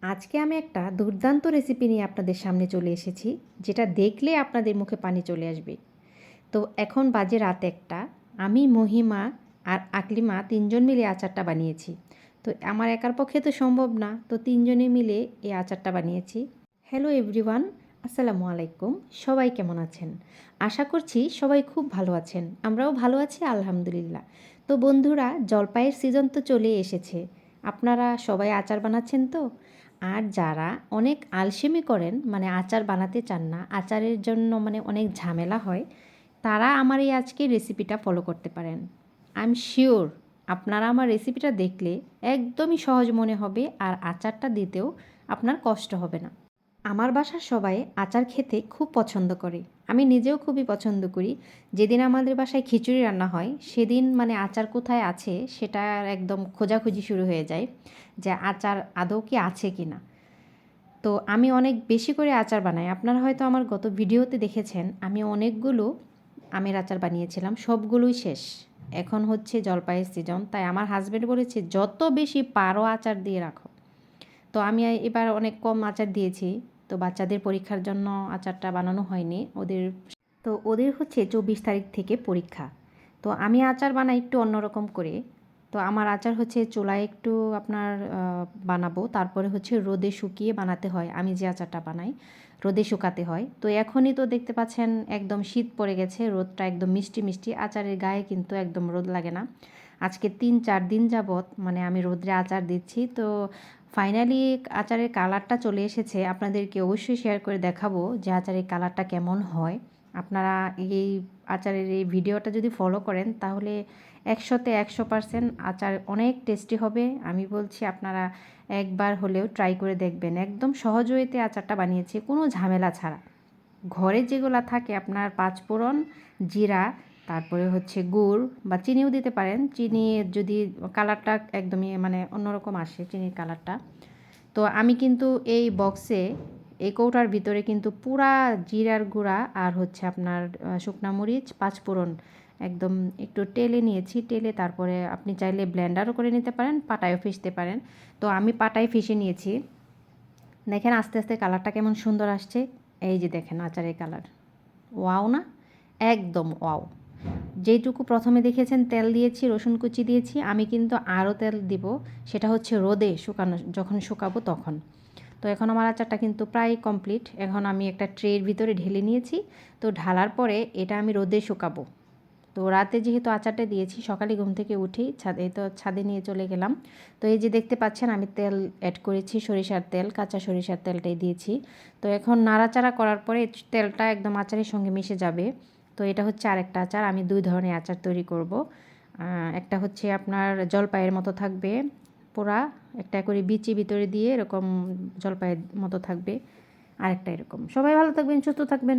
আজকে আমি একটা দুর্দান্ত রেসিপি নিয়ে আপনাদের সামনে চলে এসেছি, যেটা দেখলে আপনাদের মুখে পানি চলে আসবে। তো এখন বাজে রাত ১টা। আমি, মহিমা আর আকলিমা ৩ জন মিলে আচারটা বানিয়েছি। তো আমার একার পক্ষে তো সম্ভব না, তো ৩ জনে মিলে এই আচারটা বানিয়েছি। হ্যালো এভরিওয়ান, আসসালামু আলাইকুম। সবাই কেমন আছেন? আশা করছি সবাই খুব ভালো আছেন। আমরাও ভালো আছি আলহামদুলিল্লাহ। তো বন্ধুরা, জলপাইয়ের সিজন তো চলে এসেছে। আপনারা সবাই আচার বানাচ্ছেন তো? আর যারা অনেক আলসেমি করেন, মানে আচার বানাতে চান না, আচারের জন্য মানে অনেক ঝামেলা হয়, তারা আমার এই আজকের রেসিপিটা ফলো করতে পারেন। আই এম শিওর আপনারা আমার রেসিপিটা দেখলে একদমই সহজ মনে হবে, আর আচারটা দিতেও আপনার কষ্ট হবে না। আমার বাসার সবাই আচার খেতে খুব পছন্দ করে। আমি নিজেও খুবই পছন্দ করি। যেদিন আমাদের বাসায় খিচুড়ি রান্না হয়, সেদিন মানে আচার কোথায় আছে সেটার একদম খোঁজাখুঁজি শুরু হয়ে যায়, যে আচার আদৌ কি আছে কি না। তো আমি অনেক বেশি করে আচার বানাই। আপনারা হয়তো আমার গত ভিডিওতে দেখেছেন, আমি অনেকগুলো আমের আচার বানিয়েছিলাম, সবগুলোই শেষ। এখন হচ্ছে জলপাইয়ের সিজন, তাই আমার হাজব্যান্ড বলেছে যত বেশি পারো আচার দিয়ে রাখো। তো আমি এবার অনেক কম আচার দিয়েছি। তো বাচ্চাদের পরীক্ষার জন্য আচারটা বানানো হয়নি ওদের। তো ওদের হচ্ছে 24 তারিখ থেকে পরীক্ষা। তো আমি আচার বানাই একটু অন্যরকম করে। তো আমার আচার হচ্ছে চুলায় একটু আপনার বানাবো, তারপরে হচ্ছে রোদে শুকিয়ে বানাতে হয়। আমি যে আচারটা বানাই রোদে শুকাতে হয়। তো এখনই তো দেখতে পাচ্ছেন একদম শীত পড়ে গেছে, রোদটা একদম মিষ্টি মিষ্টি, আচারের গায়ে কিন্তু একদম রোদ লাগে না। আজকে ৩-৪ দিন যাবৎ মানে আমি রোদ্রে আচার দিচ্ছি। তো ফাইনালি আচারের কালারটা চলে এসেছে, আপনাদেরকে অবশ্যই শেয়ার করে দেখাবো যে আচারের কালারটা কেমন হয়। আপনারা এই আচারের এই ভিডিওটা যদি ফলো করেন, তাহলে ১০০তে ১০০% আচার অনেক টেস্টি হবে। আমি বলছি আপনারা একবার হলেও ট্রাই করে দেখবেন। একদম সহজ ওয়েতে আচারটা বানিয়েছি, কোনো ঝামেলা ছাড়া। ঘরে যেগুলো থাকে আপনার পাঁচফোড়ন, জিরা, তারপরে হচ্ছে গুড় বা চিনিও দিতে পারেন। চিনি যদি কালারটা একদমই মানে অন্যরকম আসে চিনির কালারটা। তো আমি কিন্তু এই বক্সে, এই কৌটার ভিতরে কিন্তু পুরা জিরার গুঁড়া আর হচ্ছে আপনার শুকনা মরিচ, পাঁচফোড়ন একদম একটু টেলে নিয়েছি। টেলে তারপরে আপনি চাইলে ব্লেন্ডারও করে নিতে পারেন, পাটায়ও ফেষতে পারেন। তো আমি পাটায় ফেষে নিয়েছি। দেখেন আস্তে আস্তে কালারটা কেমন সুন্দর আসছে। এই যে দেখেন আচারের কালার, ওয়াও না? একদম ওয়াও। যেইটুকু প্রথমে দেখেছেন তেল দিয়েছি, রসুন কুচি দিয়েছি, আমি কিন্তু আরও তেল দিব। সেটা হচ্ছে রোদে শুকানো, যখন শুকাবো তখন। তো এখন আমার আচারটা কিন্তু প্রায় কমপ্লিট। এখন আমি একটা ট্রের ভিতরে ঢেলে নিয়েছি। তো ঢালার পরে এটা আমি রোদে শুকাবো। তো রাতে যেহেতু আচারটা দিয়েছি, সকালে ঘুম থেকে উঠেই ছাদে নিয়ে চলে গেলাম। তো এই যে দেখতে পাচ্ছেন আমি তেল অ্যাড করেছি, সরিষার তেল, কাঁচা সরিষার তেলটাই দিয়েছি। তো এখন নাড়াচাড়া করার পরে তেলটা একদম আচারের সঙ্গে মিশে যাবে। তো এটা হচ্ছে আরেকটা আচার। আমি 2 ধরনের আচার তৈরি করব। একটা হচ্ছে আপনার জলপাইয়ের মতো থাকবে পোড়া, একটা করে বিচি ভিতরে দিয়ে এরকম জলপাইয়ের মতো থাকবে, আরেকটা এরকম। সবাই ভালো থাকবেন, সুস্থ থাকবেন।